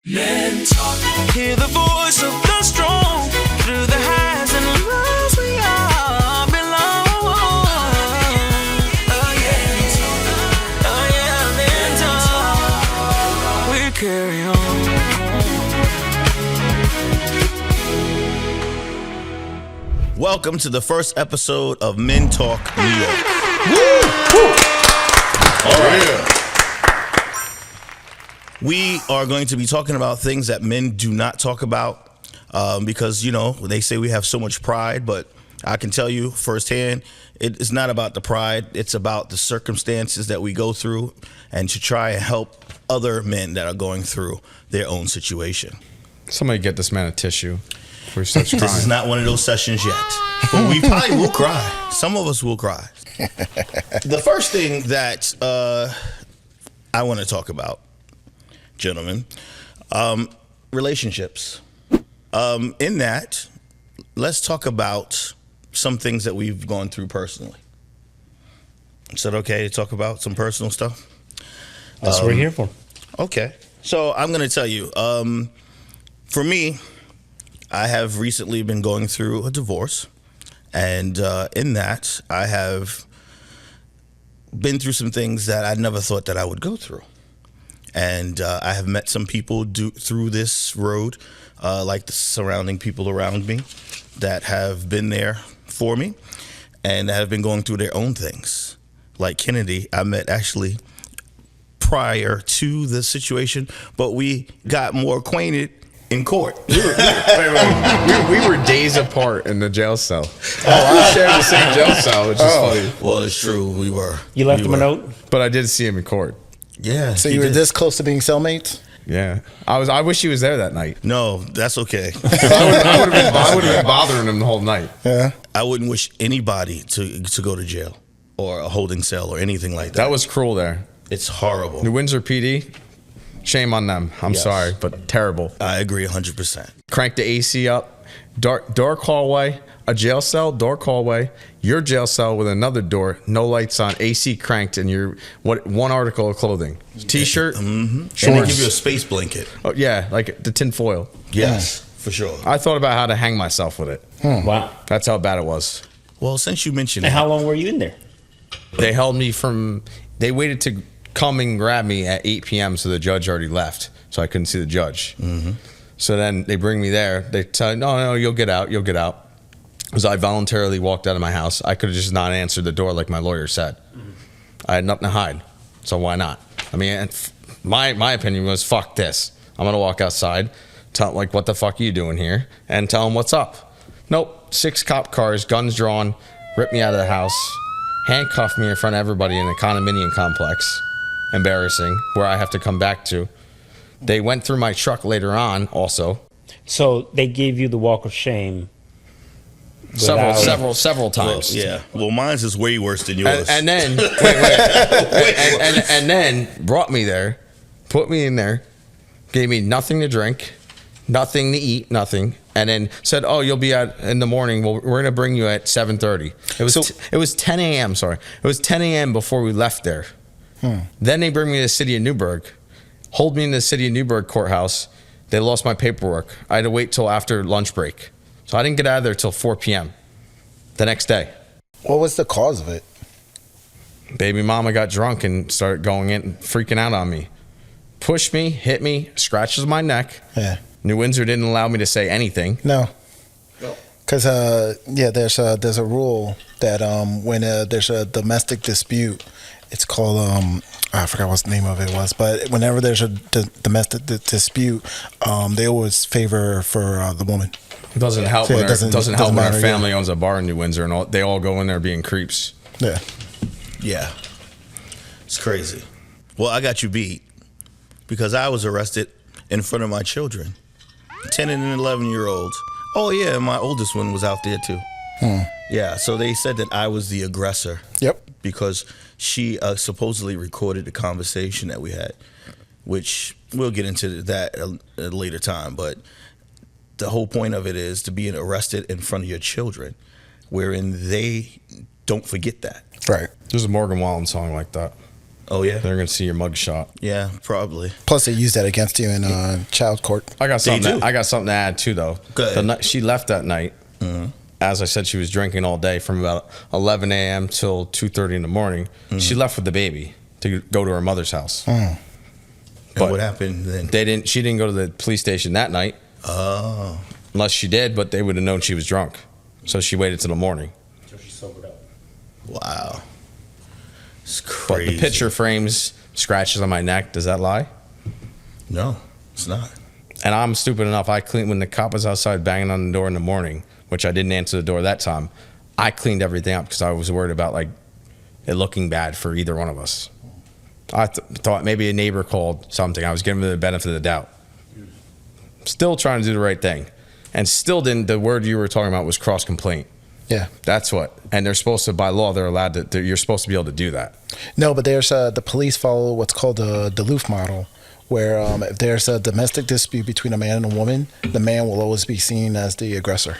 Men Talk. Hear the voice of the strong through the highs and lows. We all belong. Oh yeah, Men Talk. We carry on. Welcome to the first episode of Men Talk New York. Woo! All right. We are going to be talking about things that men do not talk about because, you know, they say we have so much pride, but I can tell you firsthand, it's not about the pride. It's about the circumstances that we go through and to try and help other men that are going through their own situation. Somebody get this man a tissue. For such This is not one of those sessions yet, but we probably will cry. Some of us will cry. The first thing that I want to talk about, gentlemen, relationships. In that, let's talk about some things that we've gone through personally. Is that okay to talk about some personal stuff? That's what we're here for. Okay. So I'm going to tell you, for me, I have recently been going through a divorce. And in that, I have been through some things that I never thought that I would go through. And I have met some people through this road, like the surrounding people around me that have been there for me and have been going through their own things. Like Kennedy, I met actually prior to the situation, but we got more acquainted in court. We were days apart in the jail cell. We shared the same jail cell, which is funny. Well, it's true. We were. You left him a note? But I did see him in court. Yeah. So you were this close to being cellmates? Yeah. I wish he was there that night. No, that's okay. I would have been bothering him the whole night. Yeah. I wouldn't wish anybody to go to jail or a holding cell or anything like that. That was cruel there. It's horrible. New Windsor PD, shame on them. I'm sorry, but terrible. I agree 100%. Crank the AC up, dark hallway, a jail cell, dark hallway, your jail cell with another door, no lights on, AC cranked, and your one article of clothing, t-shirt, shorts. And they give you a space blanket. Oh, yeah, like the tin foil. Yes, for sure. I thought about how to hang myself with it. Wow. That's how bad it was. Well, since you mentioned And it, how long were you in there? They held me they waited to come and grab me at 8 p.m. so the judge already left, so I couldn't see the judge. Mm-hmm. So then they bring me there. They tell me, no, you'll get out. Because I voluntarily walked out of my house. I could have just not answered the door like my lawyer said. Mm-hmm. I had nothing to hide, so why not? I mean, my opinion was, fuck this. I'm going to walk outside, tell like, what the fuck are you doing here? And tell them what's up. Nope, 6 cop cars, guns drawn, ripped me out of the house, handcuffed me in front of everybody in a condominium complex. Embarrassing, where I have to come back to. They went through my truck later on also. So they gave you the walk of shame. Several times. well, yeah. Well, mine's is way worse than yours. And then and then brought me there, put me in there, gave me nothing to drink, nothing to eat, nothing, and then said, "Oh, you'll be out in the morning. Well, we're gonna bring you at 7:30." It was 10 a.m. Sorry, it was 10 a.m. before we left there. Then they bring me to the city of Newburgh, hold me in the city of Newburgh courthouse. They lost my paperwork. I had to wait till after lunch break. So I didn't get out of there till 4 p.m. the next day. What was the cause of it? Baby mama got drunk and started going in, freaking out on me. Pushed me, hit me, scratches my neck. Yeah. New Windsor didn't allow me to say anything. No. Because, there's a rule that when there's a domestic dispute, it's called, I forgot what the name of it was, but whenever there's a domestic dispute, they always favor for the woman. It doesn't help So when it doesn't when matter, our family owns a bar in New Windsor and they all go in there being creeps. Yeah. Yeah. It's crazy. Well, I got you beat because I was arrested in front of my children, 10 and 11-year-olds. Oh, yeah, and my oldest one was out there, too. Yeah, so they said that I was the aggressor. Yep. Because she supposedly recorded the conversation that we had, which we'll get into that at a later time. But the whole point of it is to be arrested in front of your children, wherein they don't forget that. Right. There's a Morgan Wallen song like that. Oh yeah, They're gonna see your mugshot. yeah, probably. Plus, they use that against you in child court. I got They something. do. I got something to add too, though. Go ahead. The night she left that night, as I said, she was drinking all day from about 11 a.m. till 2:30 in the morning. She left with the baby to go to her mother's house. And But what happened then? She didn't go to the police station that night, Oh, unless she did. But they would have known she was drunk, so she waited till the morning. So she sobered up. wow. It's But crazy. the picture frames scratches on my neck. Does that lie? No, it's not. And I'm stupid enough. I cleaned when the cop was outside banging on the door in the morning, which I didn't answer the door that time. I cleaned everything up because I was worried about like it looking bad for either one of us. I thought maybe a neighbor called something. I was giving them the benefit of the doubt. Still trying to do the right thing, and still didn't. The word you were talking about was cross complaint. Yeah. That's what. And they're supposed to, by law, they're allowed to. You're supposed to be able to do that. No, but there's the police follow what's called the Duluth model, where if there's a domestic dispute between a man and a woman, the man will always be seen as the aggressor.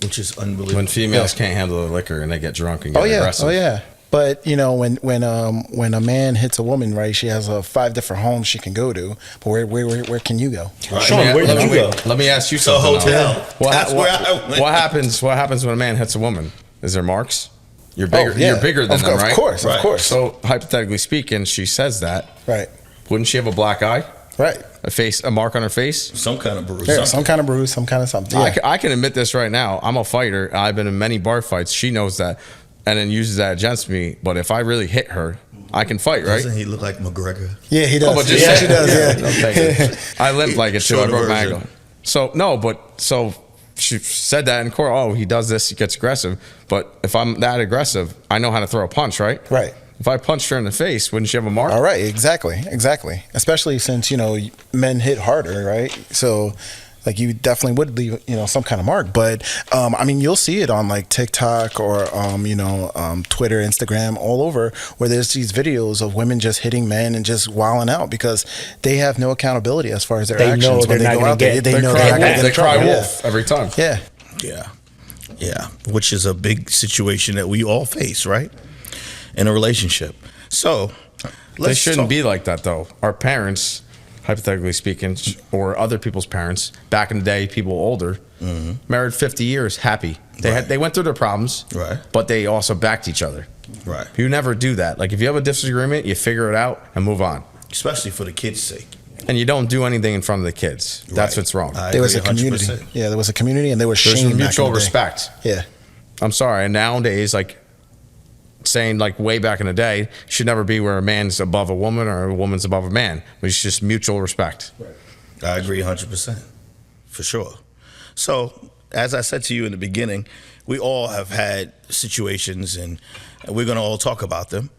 Which is unbelievable. When females can't handle the liquor and they get drunk and get Oh yeah, aggressive. oh yeah. But you know, when a man hits a woman, right? She has 5 different homes she can go to. But where can you go? Right. Sean, where did you go? Let me ask you a something. though. hotel. What, That's what, where I went. what happens? What happens when a man hits a woman? Is there marks? You're bigger. Oh, yeah. You're bigger than them, Of right? course, Right. of course. So hypothetically speaking, she says that. Right, Wouldn't she have a black eye? right. A mark on her face? Some kind of bruise. Yeah, some kind of bruise, some kind of something. Yeah. I can admit this right now. I'm a fighter. I've been in many bar fights. She knows that, and then uses that against me. But if I really hit her, I can fight, right? Doesn't he look like McGregor? Yeah, he does. Oh, but just yeah, say- she does. Yeah. No, thank you. I limp like it too. I Shorter broke my version. ankle. So no, but so she said that in court. Oh, he does this. He gets aggressive. But if I'm that aggressive, I know how to throw a punch, right? Right. If I punched her in the face, wouldn't she have a mark? All right. Exactly. Especially since men hit harder, right? So, like, you definitely would leave some kind of mark. But I mean, you'll see it on like TikTok or Twitter, Instagram, all over, where there's these videos of women just hitting men and just wilding out because they have no accountability as far as their They know actions when they're they not go gonna out there. get- They They know cry they're not going wolf. to They get in cry trouble. wolf every time. Yeah. Yeah, which is a big situation that we all face, right? In a relationship. So, They shouldn't be like that, though. Our parents, hypothetically speaking, or other people's parents, back in the day, people older, married 50 years, happy. They went through their problems, Right. but they also backed each other. Right. You never do that. Like, if you have a disagreement, you figure it out and move on. Especially for the kids' sake. And you don't do anything in front of the kids. That's Right. what's wrong. There was a agree community. 100%. Yeah, there was a community, and there was There's shame. back in mutual the day. respect. Yeah. I'm sorry. And nowadays, like, saying like way back in the day, should never be where a man's above a woman or a woman's above a man. It's just mutual respect. I agree 100%. For sure. So, as I said to you in the beginning, we all have had situations and we're going to all talk about them.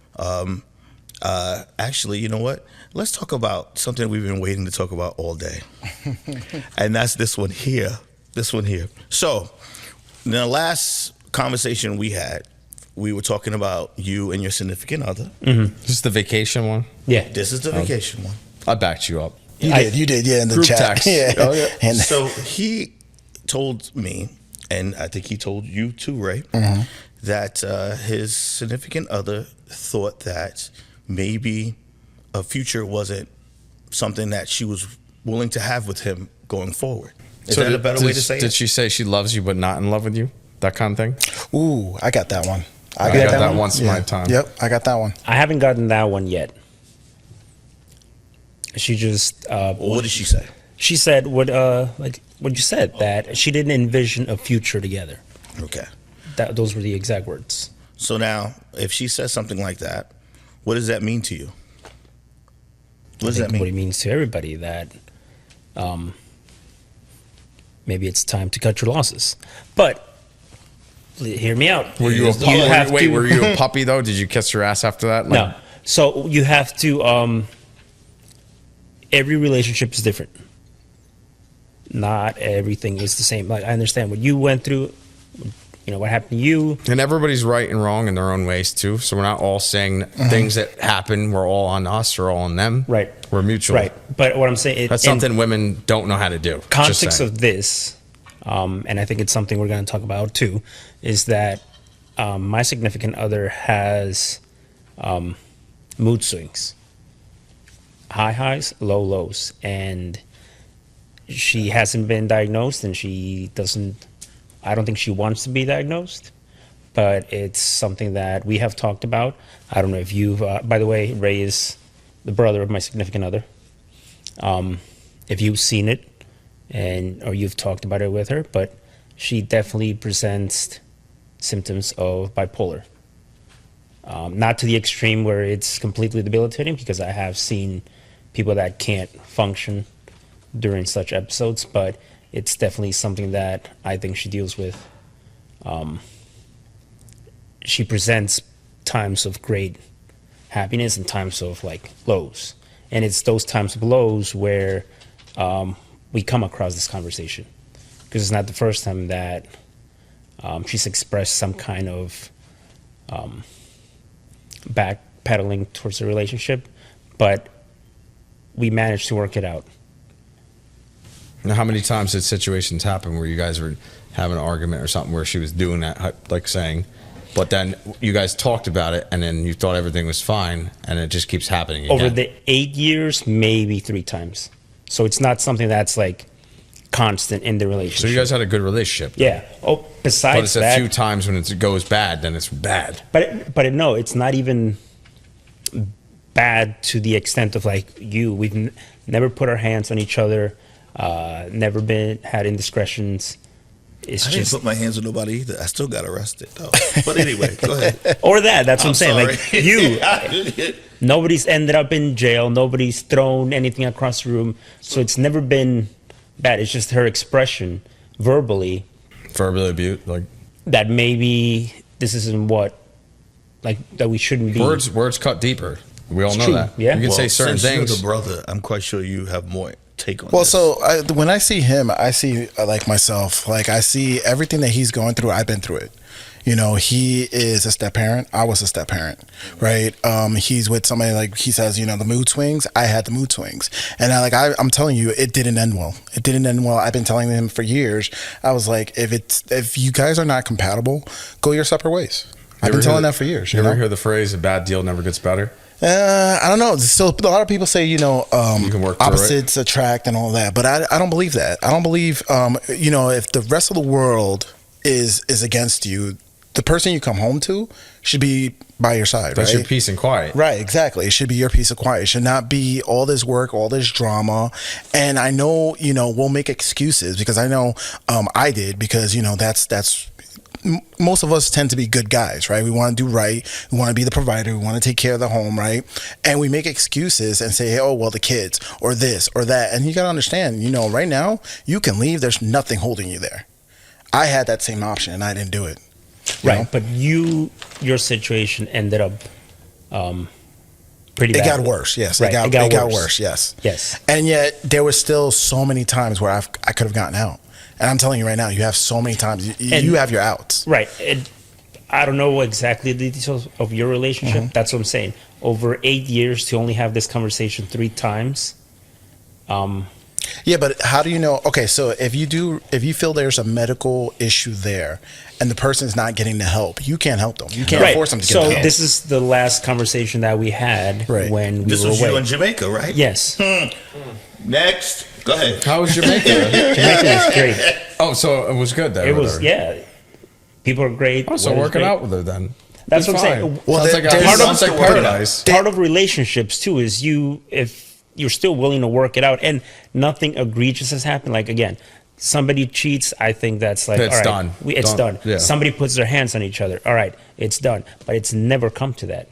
Actually, you know what? Let's talk about something we've been waiting to talk about all day. And that's this one here. This one here. So, in the last conversation we had, we were talking about you and your significant other. This is the vacation one. Yeah. This is the vacation one. I backed you up. You did, yeah, in the Group chat. text. Yeah. Oh, yeah. And So he told me, and I think he told you too, Ray, that his significant other thought that maybe a future wasn't something that she was willing to have with him going forward. Is that a better way to say Did it? she say she loves you but not in love with you? That kind of thing? ooh, I got that one. I got that once in my time. Yep, I got that one. I haven't gotten that one yet. She just What did she say? she said what you said, that she didn't envision a future together. Okay. Those were the exact words. So now, if she says something like that, what does that mean to you? What does that What it mean? means to everybody, that maybe it's time to cut your losses. But hear me out. Were you a puppy? have Wait, to- were you a puppy though? Did you kiss her ass after that? No. So you have to. Every relationship is different. Not everything is the same. Like, I understand what you went through. What happened to you. And everybody's right and wrong in their own ways too. So we're not all saying things that happen. We're all on us or all on them. Right. We're mutual. Right. But what I'm saying, That's something women don't know how to do. Just Context saying. of this, and I think it's something we're going to talk about too, is that my significant other has mood swings, high highs, low lows, and she hasn't been diagnosed, and she doesn't. I don't think she wants to be diagnosed, but it's something that we have talked about. I don't know if you've. By the way, Ray is the brother of my significant other. If you've seen it, or you've talked about it with her, but she definitely presents symptoms of bipolar. Not to the extreme where it's completely debilitating, because I have seen people that can't function during such episodes, but it's definitely something that I think she deals with. She presents times of great happiness and times of like lows, and it's those times of lows where we come across this conversation, because it's not the first time that she's expressed some kind of backpedaling towards the relationship, but we managed to work it out. Now, how many times did situations happen where you guys were having an argument or something where she was doing that, like saying, but then you guys talked about it and then you thought everything was fine, and it just keeps happening again? Over the 8 years, maybe 3 times. So it's not something that's like constant in the relationship. So you guys had a good relationship? Yeah. Oh, besides but it's that, a few times when it goes bad, then it's bad. But no, it's not even bad to the extent of like we've never put our hands on each other, never had indiscretions. It's I just didn't put my hands on nobody either. I still got arrested though. But anyway, go ahead. or that's what I'm saying. Sorry. Like nobody's ended up in jail. Nobody's thrown anything across the room. So it's never been bad. It's just her expression verbally abused, like that maybe this isn't that we shouldn't be. Words cut deeper. We all know true. that. Yeah. You can say certain since things. You're the brother, I'm quite sure you have more take on Well, this. so when I see him, I see like myself. Like I see everything that he's going through. I've been through it. You know, he is a step parent. I was a step parent, right? He's with somebody, like he says, you know, the mood swings. I had the mood swings, and I'm telling you, it didn't end well. It didn't end well. I've been telling him for years. I was like, if you guys are not compatible, go your separate ways. I've been telling that for years. You ever hear the phrase "a bad deal never gets better"? I don't know. Still, a lot of people say, you know, you can work opposites attract and all that, but I don't believe that. I don't believe, you know, if the rest of the world is against you, the person you come home to should be by your side. That's right? your peace and quiet. Right, exactly. It should be your peace of quiet. It should not be all this work, all this drama. And I know, you know, we'll make excuses, because I know I did, because, you know, that's most of us tend to be good guys, right? We want to do right. We want to be the provider. We want to take care of the home, right? And we make excuses and say, oh, well, the kids or this or that. And you got to understand, you know, right now you can leave. There's nothing holding you there. I had that same option and I didn't do it. Right. know? But your situation ended up pretty bad. It got worse. Yes. Right. It got worse. Yes. Yes. And yet there were still so many times where I could have gotten out. And I'm telling you right now, you have so many times. You have your outs. Right. I don't know exactly the details of your relationship. Mm-hmm. That's what I'm saying. Over 8 years to only have this conversation 3 times. Yeah, but how do you know? Okay, so if you feel there's a medical issue there and the person's not getting the help, you can't help them. You can't force them to get the help. So this is the last conversation that we had when we this were was away. you in Jamaica, right? Yes. Next, go ahead. How was Jamaica? Jamaica was great. Oh, so it was good there. It with was, her. yeah. People are great. Oh, so weather's working great. out with her then. That's Be what I'm fine. saying. Well, Sounds like there's sounds like paradise. Part of relationships too is if you're still willing to work it out and nothing egregious has happened. Like again, somebody cheats. I think that's like It's all right, done. It's done. Yeah. Somebody puts their hands on each other. All right, it's done. But it's never come to that.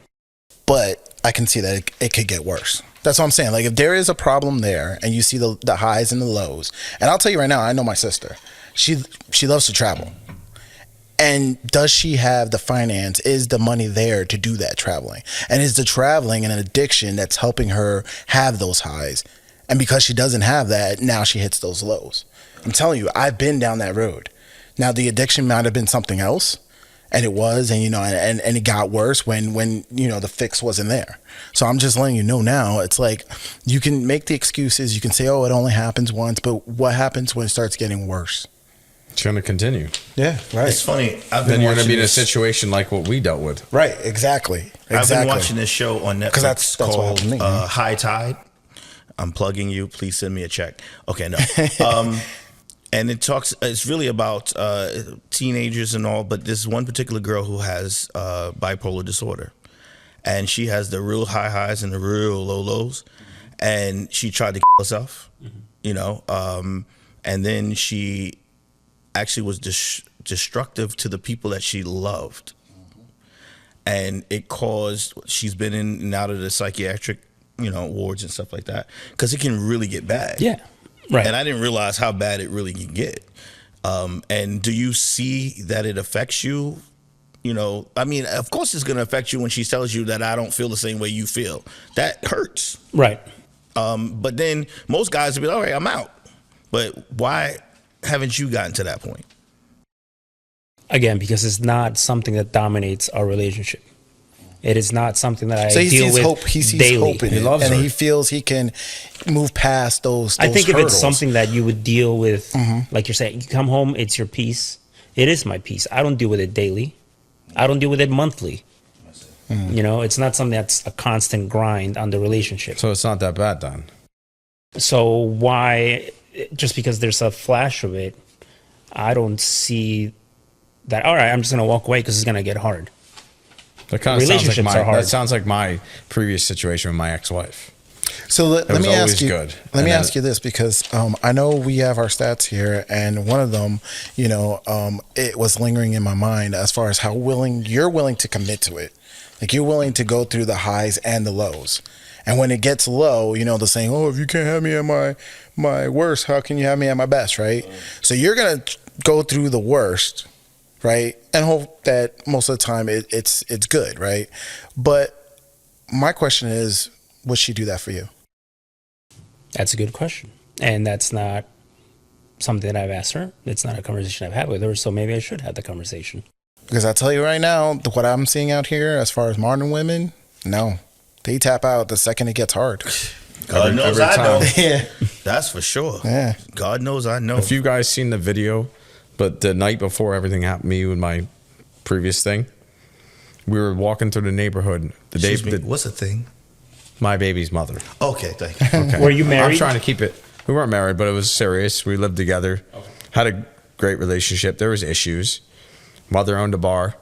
But I can see that it could get worse. That's what I'm saying. Like if there is a problem there and you see the highs and the lows, and I'll tell you right now, I know my sister. She loves to travel. And does she have the finance? Is the money there to do that traveling? And is the traveling an addiction that's helping her have those highs? And because she doesn't have that, now she hits those lows. I'm telling you, I've been down that road. Now the addiction might have been something else, and it was, and you know, and it got worse when you know the fix wasn't there. So I'm just letting you know now. It's like you can make the excuses. You can say, "Oh, it only happens once," but what happens when it starts getting worse? It's going to continue. Yeah, right. It's funny. I've Then been you're going to watching be in a this. situation like what we dealt with. Right, exactly. I've been watching this show on Netflix that's what called happened to me, man. High Tide. I'm plugging you. Please send me a check. Okay, no. And it's really about teenagers and all, but this one particular girl who has bipolar disorder. And she has the real high highs and the real low lows. And she tried to kill herself, you know. And then she actually was destructive to the people that she loved. And it caused, she's been in and out of the psychiatric, you know, wards and stuff like that, because it can really get bad. Yeah, right. And I didn't realize how bad it really can get. And do you see that it affects you? You know, I mean, of course it's going to affect you when she tells you that I don't feel the same way you feel. That hurts. Right. But then most guys will be like, all right, I'm out. But why haven't you gotten to that point? Again, because it's not something that dominates our relationship. It is not something that So I he deal sees with hope. He sees daily. hope in He it, loves and her. he feels he can move past those. I think if hurdles. it's something that you would deal with, like you're saying, you come home, it's your peace. It is my peace. I don't deal with it daily. I don't deal with it monthly. You know, it's not something that's a constant grind on the relationship. So it's not that bad then. So why, just because there's a flash of it, I don't see that, all right, I'm just going to walk away because it's going to get hard. That kind of sounds like Relationships are hard. that sounds like my previous situation with my ex-wife. So let was me ask always you. good. Let And me then- ask you this, because I know we have our stats here, and one of them, you know, it was lingering in my mind as far as how you're willing to commit to it. Like, you're willing to go through the highs and the lows. And when it gets low, you know, the saying, "Oh, if you can't have me at my worst, how can you have me at my best?" Right? So you're gonna go through the worst, right, and hope that most of the time it's good, right? But my question is, would she do that for you? That's a good question. And that's not something that I've asked her. It's not a conversation I've had with her. So maybe I should have the conversation. Because I tell you right now, what I'm seeing out here as far as modern women, no, they tap out the second it gets hard. God knows every I know. time. Yeah. That's for sure. Yeah. God knows I know. If you guys seen the video, but the night before everything happened to me with my previous thing, we were walking through the neighborhood. The day Excuse me, what's the thing? my baby's mother. Okay, thank you. Okay. Were you married? I'm trying to keep it. We weren't married, but it was serious. We lived together. Had a great relationship. There was issues. Mother owned a bar.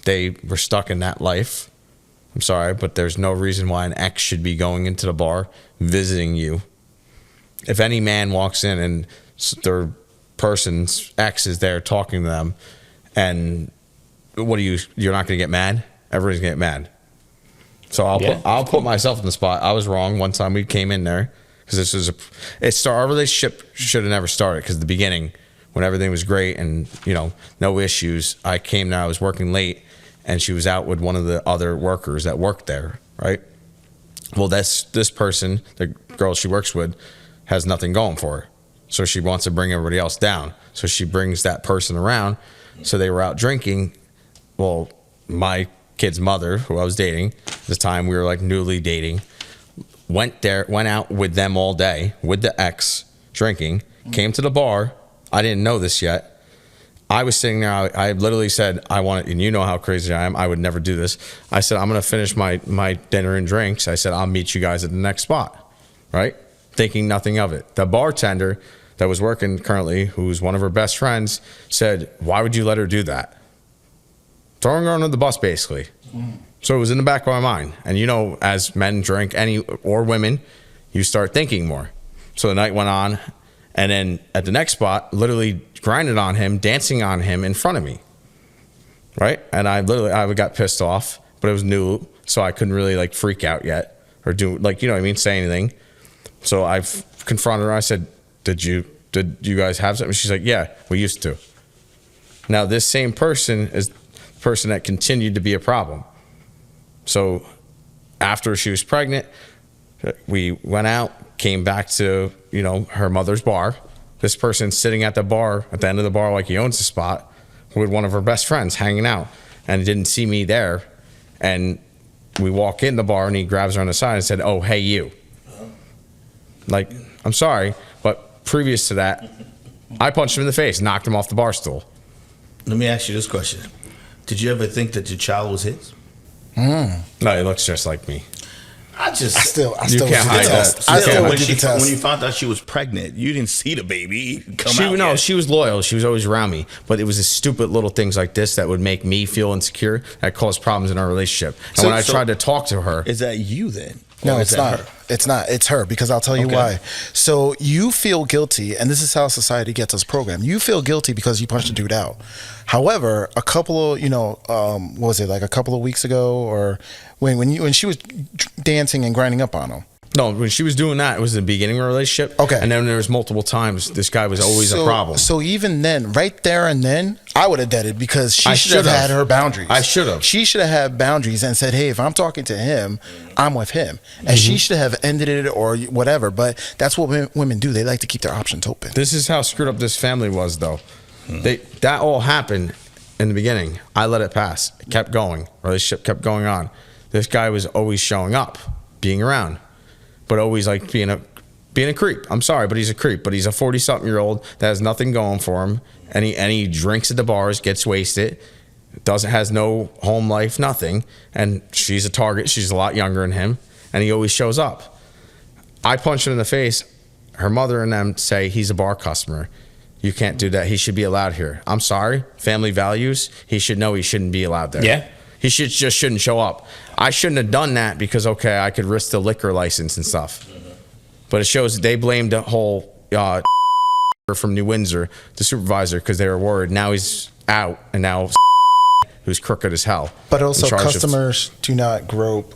They were stuck in that life. I'm sorry, but there's no reason why an ex should be going into the bar, visiting you. If any man walks in and their person's ex is there talking to them, and what do you're not going to get mad? Everybody's going to get mad. So I'll put myself in the spot. I was wrong one time we came in there, because this was our relationship should have never started, because the beginning, when everything was great and, you know, no issues, I came there, I was working late, and she was out with one of the other workers that worked there, right? Well, this person, the girl she works with, has nothing going for her. So she wants to bring everybody else down. So she brings that person around. So they were out drinking. Well, my kid's mother, who I was dating at the time, we were like newly dating, went out with them all day with the ex drinking, came to the bar. I didn't know this yet. I was sitting there. I literally said, I want it. And you know how crazy I am. I would never do this. I said, I'm going to finish my dinner and drinks. I said, I'll meet you guys at the next spot. Right? Thinking nothing of it. The bartender that was working currently, who's one of her best friends, said, why would you let her do that? Throwing her under the bus, basically. So it was in the back of my mind. And you know, as men drink, or women, you start thinking more. So the night went on. And then at the next spot, literally grinded on him, dancing on him in front of me. Right? And I got pissed off, but it was new, so I couldn't really like freak out yet or do, like, you know what I mean, say anything. So I confronted her. I said, did you guys have something? She's like, yeah, we used to. Now this same person is the person that continued to be a problem. So after she was pregnant, we went out, came back to, you know, her mother's bar. This person sitting at the bar, at the end of the bar, like he owns the spot, with one of her best friends hanging out, and didn't see me there. And we walk in the bar, and he grabs her on the side and said, oh, hey, you. Like, I'm sorry, but previous to that, I punched him in the face, knocked him off the bar stool. Let me ask you this question: did you ever think that your child was his? No, he looks just like me. I still You would can't do the hide test. that. I still would when do the test. when you found out she was pregnant, you didn't see the baby come She out. no, yet. she was loyal. She was always around me. But it was the stupid little things like this that would make me feel insecure that caused problems in our relationship. And when I tried to talk to her, Is that you then? No, Or it's is that not. her? It's not. It's her, because I'll tell you Okay. why. So you feel guilty, and this is how society gets us programmed. You feel guilty because you punched a dude out. However, a couple of, what was it, like a couple of weeks ago, or when she was dancing and grinding up on him. no, when she was doing that, it was the beginning of a relationship. Okay. And then there was multiple times this guy was always a problem. So even then, right there and then, I would have deaded, because she I should have should've. had her boundaries. I should've. She should have had boundaries and said, hey, if I'm talking to him, I'm with him. And she should have ended it or whatever. But that's what women do. They like to keep their options open. This is how screwed up this family was, though. That all happened in the beginning. I let it pass. It kept going. Relationship kept going on. This guy was always showing up, being around, but always like being a creep. I'm sorry, but he's a creep. But he's a 40-something-year-old that has nothing going for him, and he drinks at the bars, gets wasted, has no home life, nothing. And she's a target. She's a lot younger than him, and he always shows up. I punched him in the face. Her mother and them say he's a bar customer. You can't do that. He should be allowed here. I'm sorry. Family values. He should know he shouldn't be allowed there. Yeah. He just shouldn't show up. I shouldn't have done that because, okay, I could risk the liquor license and stuff. But it shows they blamed the whole from New Windsor, the supervisor, because they were worried. Now he's out, and now who's crooked as hell. But also, in charge of- customers do not grope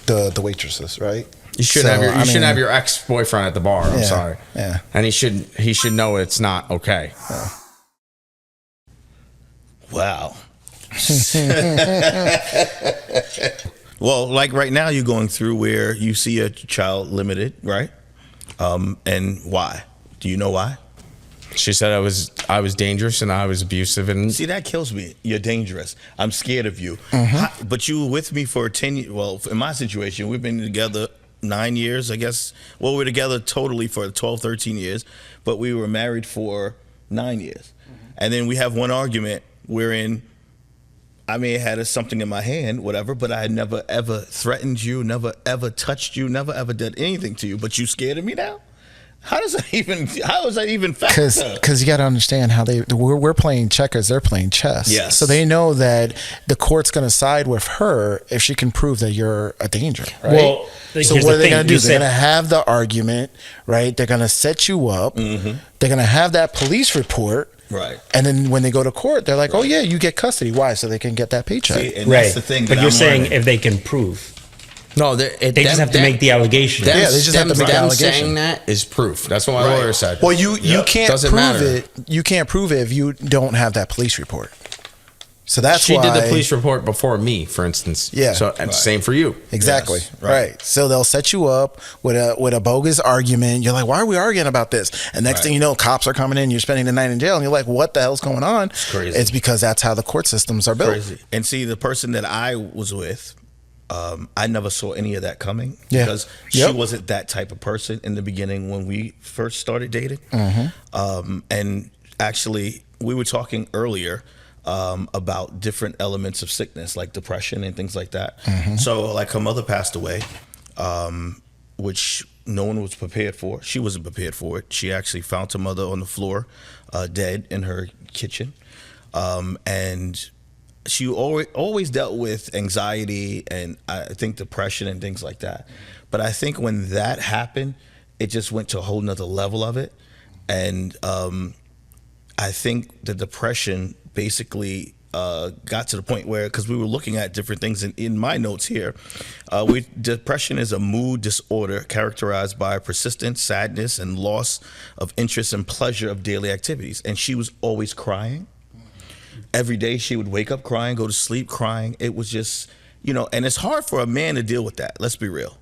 the waitresses, right? You shouldn't So, shouldn't have your ex-boyfriend at the bar. I'm Yeah, sorry. yeah. And he should know it's not okay. Wow. Well, like right now, you're going through where you see a child limited, right? And why? Do you know why? She said I was dangerous and I was abusive, and See, that kills me. You're dangerous. I'm scared of you. But you were with me for 10 years. Well, in my situation, we've been together 9 years, I guess. Well, we're together totally for 12, 13 years, but we were married for 9 years. And then we have one argument wherein I may have had something in my hand, whatever, but I had never ever threatened you, never ever touched you, never ever did anything to you. But you scared of me now? How is that even factor? Because you got to understand how we're playing checkers, they're playing chess. Yes. So they know that the court's going to side with her if she can prove that you're a danger, right? Well, so here's what the are they thing. going to do? You They're said- going to have the argument, right? They're going to set you up. They're going to have that police report. Right. And then when they go to court, they're like, oh, yeah, you get custody. Why? So they can get that paycheck. See, and Right. that's the thing. But that you're I'm saying learning. if they can prove. no, They just have to make the allegation. Yeah, they just have to make the allegation. Saying that is proof. That's what my Right. lawyer said. Well, you can't Doesn't prove matter. it. You can't prove it if you don't have that police report. So that's she why did the police report before me, for instance. Yeah. So and same for you. Exactly. Yes, right. right. So they'll set you up with a bogus argument. You're like, why are we arguing about this? And next thing you know, cops are coming in. You're spending the night in jail, and you're like, what the hell's going on? It's crazy. It's because that's how the court systems are built. Crazy. And see, the person that I was with, I never saw any of that coming Yeah. because she wasn't that type of person in the beginning when we first started dating. And actually, we were talking earlier about different elements of sickness, like depression and things like that. So, like, her mother passed away, which no one was prepared for. She wasn't prepared for it. She actually found her mother on the floor, dead in her kitchen. And she always dealt with anxiety and I think depression and things like that. But I think when that happened, it just went to a whole nother level of it. And I think the depression basically got to the point where, because we were looking at different things in my notes here, depression is a mood disorder characterized by persistent sadness and loss of interest and pleasure of daily activities. And she was always crying. Every day she would wake up crying, go to sleep crying. It was just, and it's hard for a man to deal with that. Let's be real.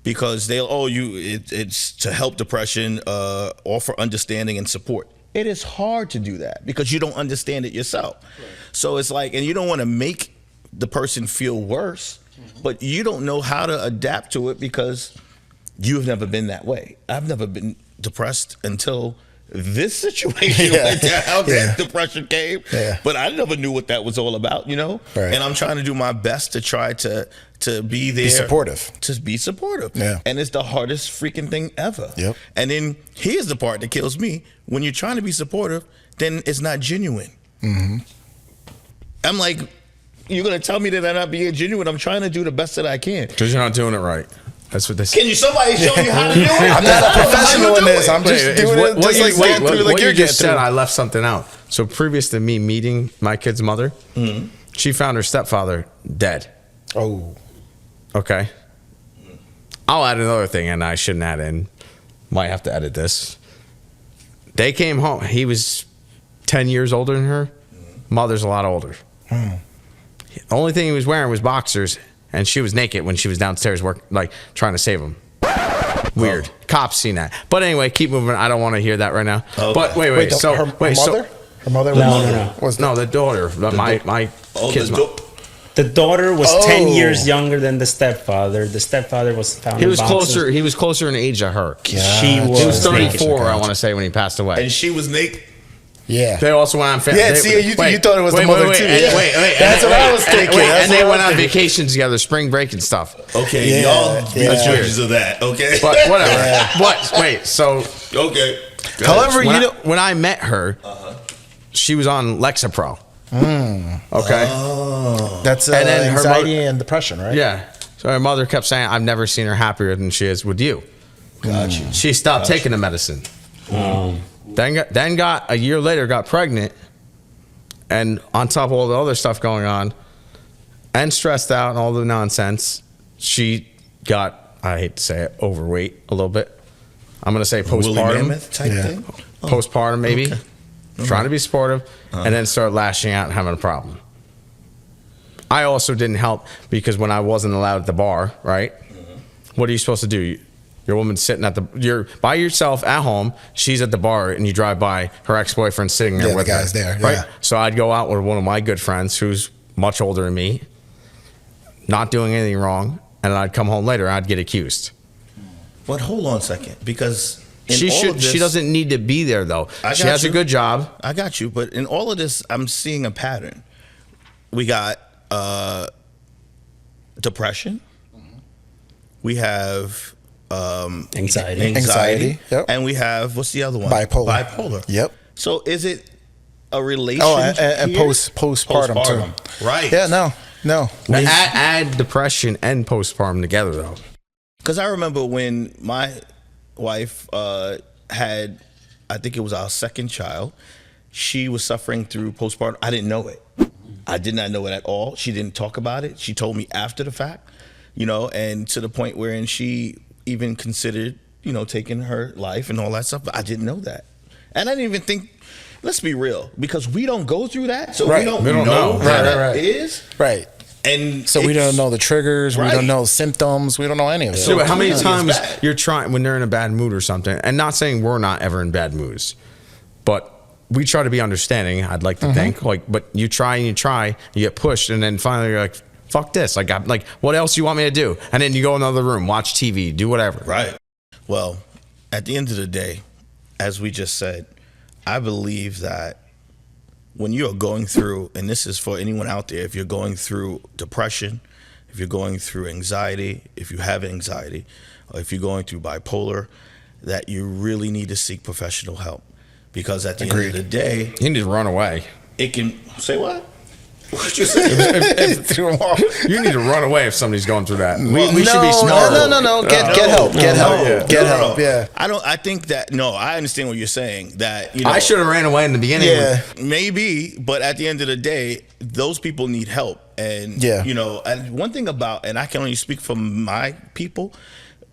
Because it's to help depression, offer understanding and support. It is hard to do that because you don't understand it yourself. Right. So it's like, and you don't want to make the person feel worse, but you don't know how to adapt to it because you've never been that way. I've never been depressed until this situation went down, how that depression came. Yeah. But I never knew what that was all about, you know? Right. And I'm trying to do my best to try to be there. Be supportive. To be supportive. Yeah. And it's the hardest freaking thing ever. Yep. And then here's the part that kills me. When you're trying to be supportive, then it's not genuine. Mm-hmm. I'm like, you're going to tell me that I'm not being genuine? I'm trying to do the best that I can. Because you're not doing it right. That's what they say. Can you somebody show you how to do it? I'm not a professional in this. I'm just doing it what just you, like wait, going through what like you you're just getting said, through. I left something out. So previous to me meeting my kid's mother, she found her stepfather dead. Oh. Okay. I'll add another thing, and I shouldn't add in. Might have to edit this. They came home. He was 10 years older than her. Mother's a lot older. The only thing he was wearing was boxers, and she was naked when she was downstairs trying to save him. Weird. Cops seen that. But anyway, keep moving. I don't want to hear that right now. Okay. But wait. Wait, So her mother? Her mother was the daughter. My kid's mother. The daughter was Oh. 10 years younger than the stepfather. The stepfather was found He in was boxes. closer. He was closer in age to her. She He was was 34. I Gotcha. want to say when he passed away. And she was naked. Yeah. They also went on family. Yeah, see, you thought it was the mother too. Wait, Yeah. wait. That's what I was thinking. That's And they what I went was on thinking. vacations together, spring break and stuff. Okay, Yeah, y'all be yeah. the judges of that, okay? But whatever. What? Wait. So Okay. However, when I met her, she was on Lexapro. Okay. that's And then her anxiety and depression, right? Yeah. So her mother kept saying, "I've never seen her happier than she is with you." Gotcha. She stopped taking the medicine. Then got a year later got pregnant, and on top of all the other stuff going on, and stressed out and all the nonsense, she got, I hate to say it, overweight a little bit. I'm gonna say Woolly postpartum, mammoth type thing? postpartum maybe, trying to be supportive, and then start lashing out and having a problem. I also didn't help because when I wasn't allowed at the bar, right? What are you supposed to do? Your woman's sitting you're by yourself at home. She's at the bar, and you drive by. Her ex-boyfriend's sitting there Yeah, with the guy's her, there, right? yeah. So I'd go out with one of my good friends, who's much older than me, not doing anything wrong, and I'd come home later. I'd get accused. But hold on a second, because in She all should. of this, She doesn't need to be there though. I She got has you. a good job. I got you, but in all of this, I'm seeing a pattern. We got depression. We have Anxiety, yep. and we have, what's the other one? Bipolar. Yep. So is it a relationship? Oh, and here? postpartum too. Right. Yeah, no. Add depression and postpartum together though. Because I remember when my wife had, I think it was our second child, she was suffering through postpartum. I didn't know it. I did not know it at all. She didn't talk about it. She told me after the fact, you know, and to the point wherein she even considered, you know, taking her life and all that stuff. But I didn't know that. And I didn't even think, let's be real, because we don't go through that. So Right. we don't We don't know know. how Right, that right. is. Right. And So we it's- don't know the triggers. We Right. don't know symptoms. We don't know any of it. So Dude, how many clearly times it's bad. you're trying when they're in a bad mood or something, and not saying we're not ever in bad moods, but we try to be understanding. I'd like to think, but you try and you get pushed, and then finally you're like, "Fuck this!" Like, what else you want me to do? And then you go in another room, watch TV, do whatever. Right. Well, at the end of the day, as we just said, I believe that when you are going through, and this is for anyone out there, if you're going through depression, if you're going through anxiety, if you have anxiety, or if you're going through bipolar, that you really need to seek professional help. Because at the end of the day, You need to run away. it can, say what? What you say? Threw 'em off. You need to run away if somebody's going through that. We no, should be smart. No. Get help. Get help. Get help. Yeah. I think that, no, I understand what you're saying, that, you know, I should have ran away in the beginning. Yeah. maybe, but at the end of the day, those people need help. And, Yeah. you know, and one thing about, and I can only speak for my people,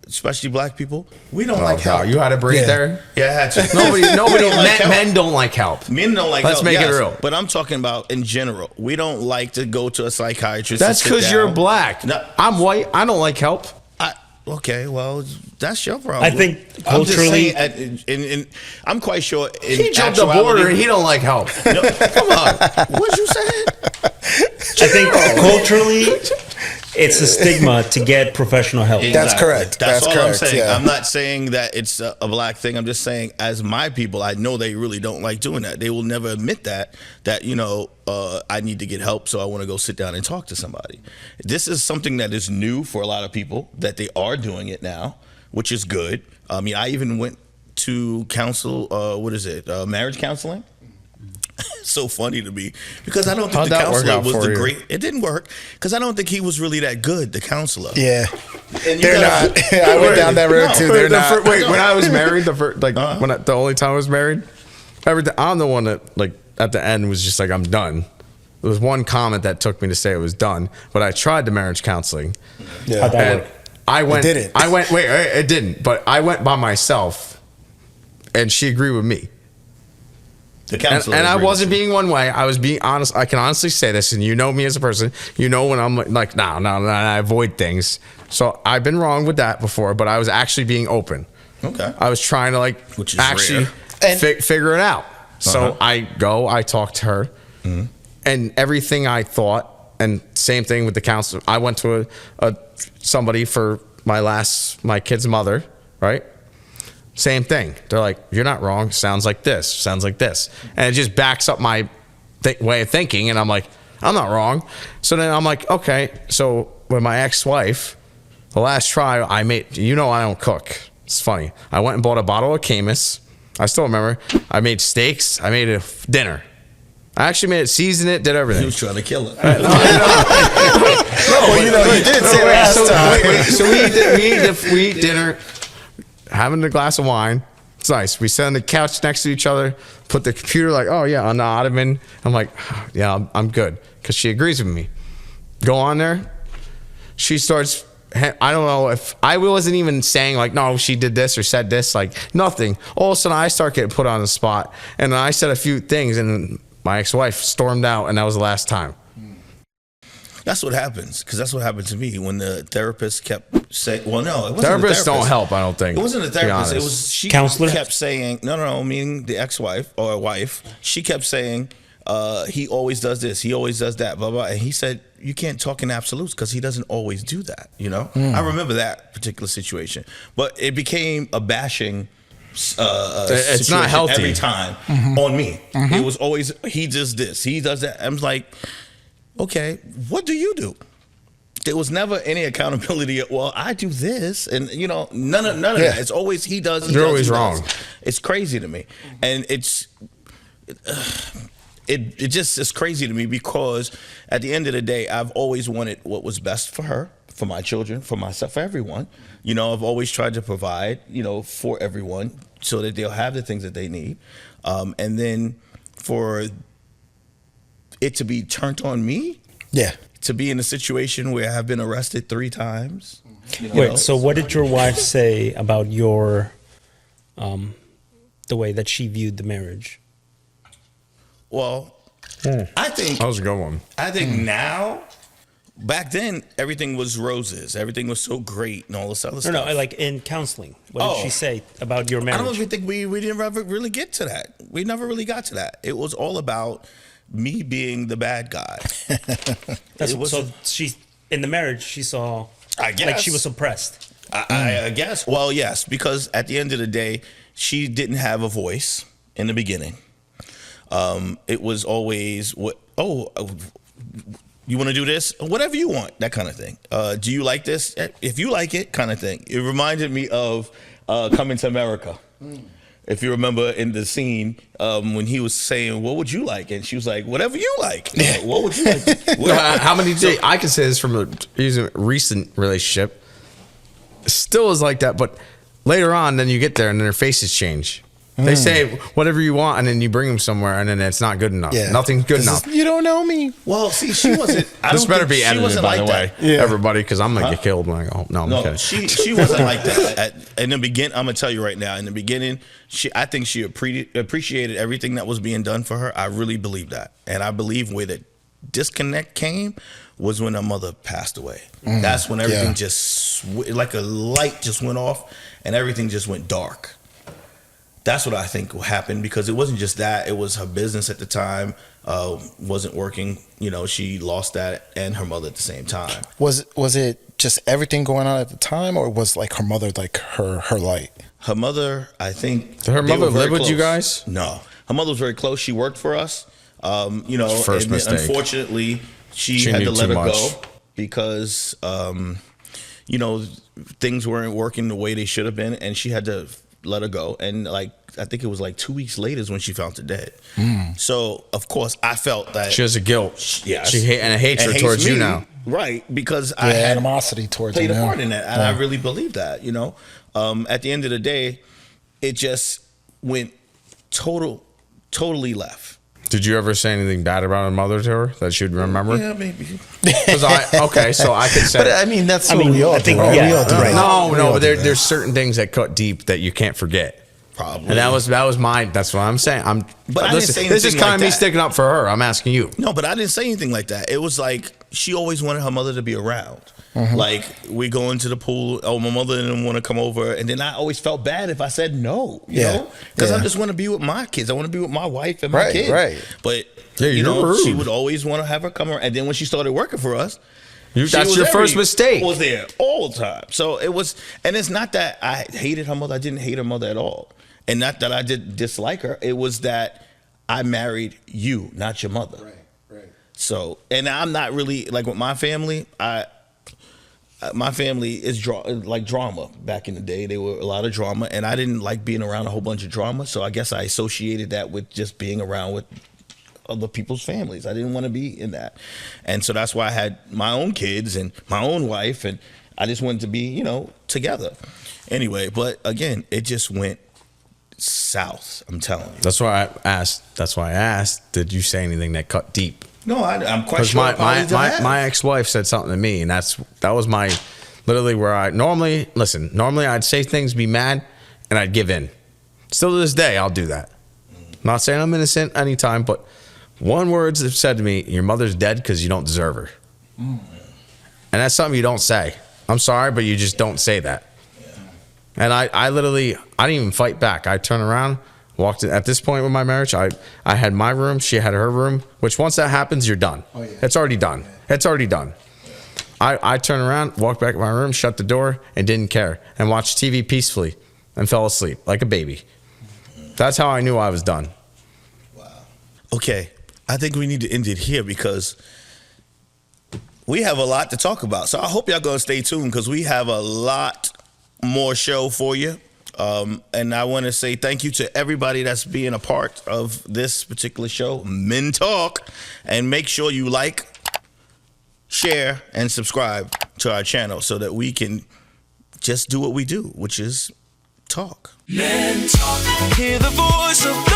especially black people, we don't like help. You had to breathe Yeah. there. Yeah, I had to. Nobody. We don't like help. Men don't like help. Men don't like Let's help. make it yes, real. But I'm talking about in general. We don't like to go to a psychiatrist. That's because you're black. No. I'm white. I don't like help. Okay, well, that's your problem. I think I'm just culturally- saying, and I'm quite sure. In He jumped the actuality- border and he don't like help. No, come on, what you saying? I think culturally, it's a stigma to get professional help. That's correct. That's all correct. I'm saying. Yeah. I'm not saying that it's a black thing. I'm just saying, as my people, I know they really don't like doing that. They will never admit that I need to get help, so I want to go sit down and talk to somebody. This is something that is new for a lot of people, that they are doing it now, which is good. I mean, I even went to counsel, marriage counseling. So funny to me, because I don't think the counselor was the great. It didn't work because I don't think he was really that good, the counselor. Yeah, they're not. I went down that road too. They're not. Wait, when I was married, the only time I was married, I'm the one that at the end was just like, I'm done. There was one comment that took me to say it was done, but I tried the marriage counseling. Yeah, how'd that work? It didn't. It didn't, but I went by myself, and she agreed with me. The counselor and I wasn't being one way. I was being honest. I can honestly say this, and you know me as a person. You know when I'm like, no, I avoid things. So I've been wrong with that before, but I was actually being open. Okay. I was trying to which is actually figure it out. So I talk to her, and everything I thought, and same thing with the counselor. I went to somebody for my kid's mother, right? Same thing. They're like, you're not wrong. Sounds like this. And it just backs up my way of thinking. And I'm like, I'm not wrong. So then I'm like, okay. So with my ex-wife, the last try I made, I don't cook. It's funny. I went and bought a bottle of Camus. I still remember. I made steaks. I made a dinner. I actually made it, seasoned it, did everything. He was trying to kill it. You did say last time. So we eat dinner, having a glass of wine. It's nice. We sit on the couch next to each other, put the computer on the ottoman. I'm like, yeah, I'm good. Because she agrees with me. Go on there. She starts, I don't know if, I wasn't even saying no, she did this or said this, nothing. All of a sudden I start getting put on the spot. And I said a few things and my ex-wife stormed out, and that was the last time. That's what happens, because that's what happened to me when the therapist kept saying, well, no, it wasn't therapists don't help, I don't think. It wasn't a therapist. It was, she counselor kept saying, no, meaning the ex-wife or wife, she kept saying, he always does this, he always does that, blah, blah. And he said, you can't talk in absolutes because he doesn't always do that, I remember that particular situation. But it became a bashing it's not healthy every time on me. It was always, he does this, he does that. I'm like, okay, what do you do? There was never any accountability. Well, I do this, and none of that. It's always he does. You're always wrong. It's crazy to me, and it just is crazy to me because at the end of the day, I've always wanted what was best for her, for my children, for myself, for everyone. I've always tried to provide, for everyone so that they'll have the things that they need, and then for it to be turned on me, to be in a situation where I've been arrested 3 times. Wait, so what did your wife say about your, the way that she viewed the marriage? Well, I think that was a good one. I think now, back then, everything was roses. Everything was so great and all this other stuff. No, in counseling. What did she say about your marriage? I don't even think we didn't ever really get to that. We never really got to that. It was all about me being the bad guy. So she, in the marriage, she saw, I guess, she was suppressed. I guess. Well, yes, because at the end of the day, she didn't have a voice in the beginning. It was always, you want to do this? Whatever you want, that kind of thing. Do you like this? If you like it, kind of thing. It reminded me of Coming to America. If you remember in the scene when he was saying, what would you like? And she was like, whatever you like. What would you like? How many days? I can say this from a recent relationship. Still is like that, but later on, then you get there and then their faces change. They say whatever you want, and then you bring them somewhere, and then it's not good enough. Yeah. Nothing's good enough. You don't know me. Well, see, she wasn't. This better be edited, by the way, Yeah. everybody, because I'm gonna get killed when I go home. No, I'm No, kidding. she wasn't like that. In the beginning, I'm gonna tell you right now. In the beginning, I think she appreciated everything that was being done for her. I really believe that, and I believe where the disconnect came was when her mother passed away. That's when everything just like a light just went off, and everything just went dark. that's what I think happened, because it wasn't just that. It was her business at the time wasn't working. You know, she lost that and her mother at the same time. Was it just everything going on at the time, or was like her mother like her light? Her mother, I think. Did her they mother were very live with you close. guys? No, her mother was very close. She worked for us. You know, First and mistake. Unfortunately, she had knew to let too her much. go because, you know, things weren't working the way they should have been, and she had to let her go. And like, I think it was like 2 weeks later is when she found her dead. So of course I felt that She has a guilt. Yes. She hate and a hatred hates towards you me, now. right? Because I had animosity towards played a him, part in that, and I really believe that. You know, at the end of the day, it just went totally left. Did you ever say anything bad about her mother to her that she'd remember? Yeah, maybe. Because so I could say. But I mean, that's what mean, we all I do, think- right? yeah, We all do right. that. No, but there's certain things that cut deep that you can't forget. Probably. And that was that's what I'm saying. But I didn't say this is anything kind like of me that. sticking up for her. I'm asking you. No, but I didn't say anything like that. It was like she always wanted her mother to be around. Like, we go into the pool. Oh, my mother didn't want to come over, and then I always felt bad if I said no. You know, because I just want to be with my kids. I want to be with my wife and my kids. Right. But Yeah, you you're know, rude. she would always want to have her come around. And then when she started working for us, That's your first mistake. Was there all the time. So it was, and it's not that I hated her mother. I didn't hate her mother at all, and not that I did dislike her. It was that I married you, not your mother. Right. So, and I'm not really like with my family. My family is like drama. Back in the day, they were a lot of drama, and I didn't like being around a whole bunch of drama. So I guess I associated that with just being around with other people's families. I didn't want to be in that, and so that's why I had my own kids and my own wife, and I just wanted to be, you know, together. Anyway, but again, it just went south. I'm telling you. That's why I asked. Did you say anything that cut deep? No, I'm quite Because sure. my ex-wife said something to me, and that was my literally where I normally I'd say things, be mad, and I'd give in. Still to this day, I'll do that. I'm not saying I'm innocent anytime, but one word's have said to me, "Your mother's dead because you don't deserve her," and that's something you don't say. I'm sorry, but you just don't say that. And I literally didn't even fight back. I turned around. Walked in. At this point with my marriage, I had my room, she had her room, which once that happens, you're done. Oh, yeah. It's already done. It's already done. I turned around, walked back to my room, shut the door, and didn't care, and watched TV peacefully and fell asleep like a baby. That's how I knew I was done. Okay, I think we need to end it here because we have a lot to talk about. So I hope y'all gonna stay tuned because we have a lot more show for you. And I want to say thank you to everybody that's being a part of this particular show, Men Talk. And make sure you like, share, and subscribe to our channel so that we can just do what we do, which is talk. Men Talk. Hear the voice of the